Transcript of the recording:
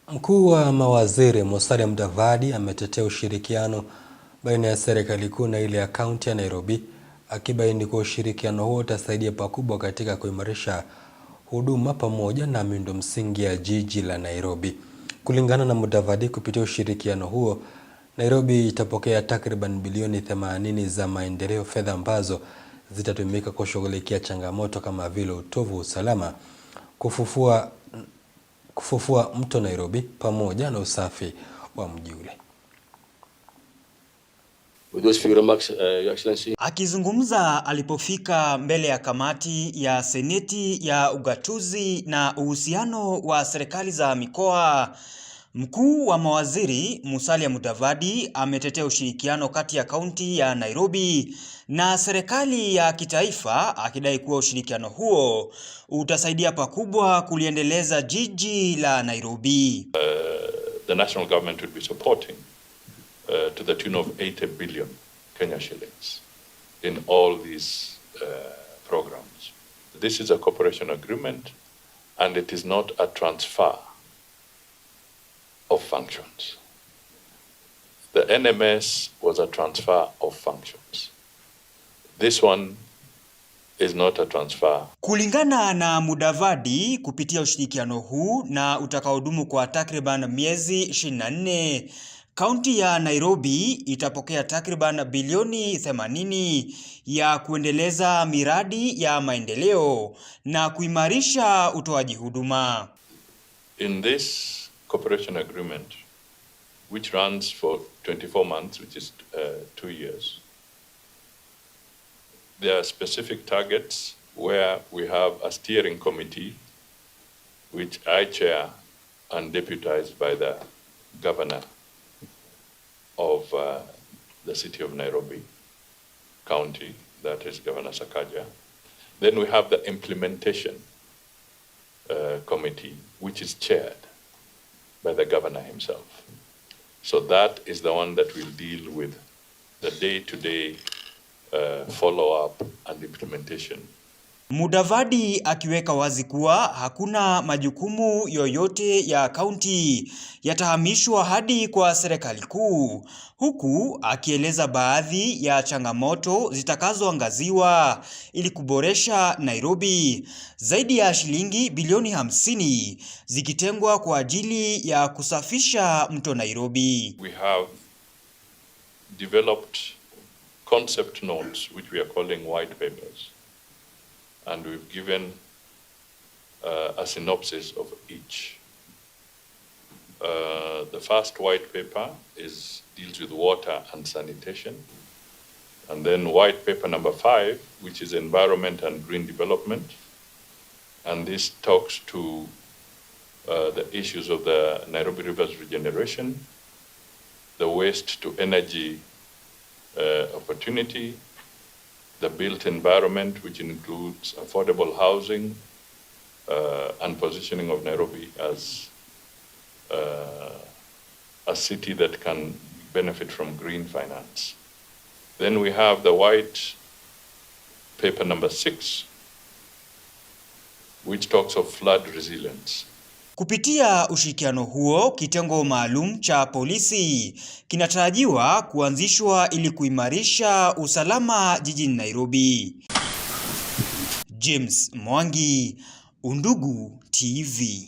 Mkuu wa mawaziri Musalia Mudavadi ametetea ushirikiano baina ya serikali kuu na ile ya kaunti ya Nairobi, akibaini kuwa ushirikiano huo utasaidia pakubwa katika kuimarisha huduma pamoja na miundo msingi ya jiji la Nairobi. Kulingana na Mudavadi, kupitia ushirikiano huo, Nairobi itapokea takriban bilioni 80 za maendeleo, fedha ambazo zitatumika kushughulikia changamoto kama vile utovu wa usalama, kufufua mto Nairobi pamoja na usafi wa mji ule. Akizungumza alipofika mbele ya kamati ya seneti ya ugatuzi na uhusiano wa serikali za mikoa, mkuu wa mawaziri Musalia Mudavadi ametetea ushirikiano kati ya kaunti ya Nairobi na serikali ya kitaifa, akidai kuwa ushirikiano huo utasaidia pakubwa kuliendeleza jiji la Nairobi. The national government will be supporting to the tune of 80 billion Kenya shillings in all these programs. This is a cooperation agreement and it is not a transfer of functions. The NMS was a transfer of functions. This one is not a transfer. Kulingana na Mudavadi, kupitia ushirikiano huu na utakaodumu kwa takriban miezi 24, kaunti ya Nairobi itapokea takriban bilioni 80 ya kuendeleza miradi ya maendeleo na kuimarisha utoaji huduma. In this cooperation agreement, which runs for 24 months, which is 2 years, there are specific targets where we have a steering committee, which I chair and deputized by the governor of the city of Nairobi County, that is Governor Sakaja. Then we have the implementation committee, which is chaired by the governor himself. So that is the one that will deal with the day-to-day follow-up and implementation. Mudavadi akiweka wazi kuwa hakuna majukumu yoyote ya kaunti yatahamishwa hadi kwa serikali kuu, huku akieleza baadhi ya changamoto zitakazoangaziwa ili kuboresha Nairobi, zaidi ya shilingi bilioni 50 zikitengwa kwa ajili ya kusafisha mto Nairobi. We have developed concept notes which we are calling white papers, and we've given a synopsis of each. The first white paper deals with water and sanitation, and then white paper number 5, which is environment and green development, and this talks to the issues of the Nairobi Rivers regeneration, the waste to energy opportunity, the built environment, which includes affordable housing and positioning of Nairobi as a city that can benefit from green finance. Then we have the white paper number 6, which talks of flood resilience. Kupitia ushirikiano huo, kitengo maalum cha polisi kinatarajiwa kuanzishwa ili kuimarisha usalama jijini Nairobi. James Mwangi, Undugu TV.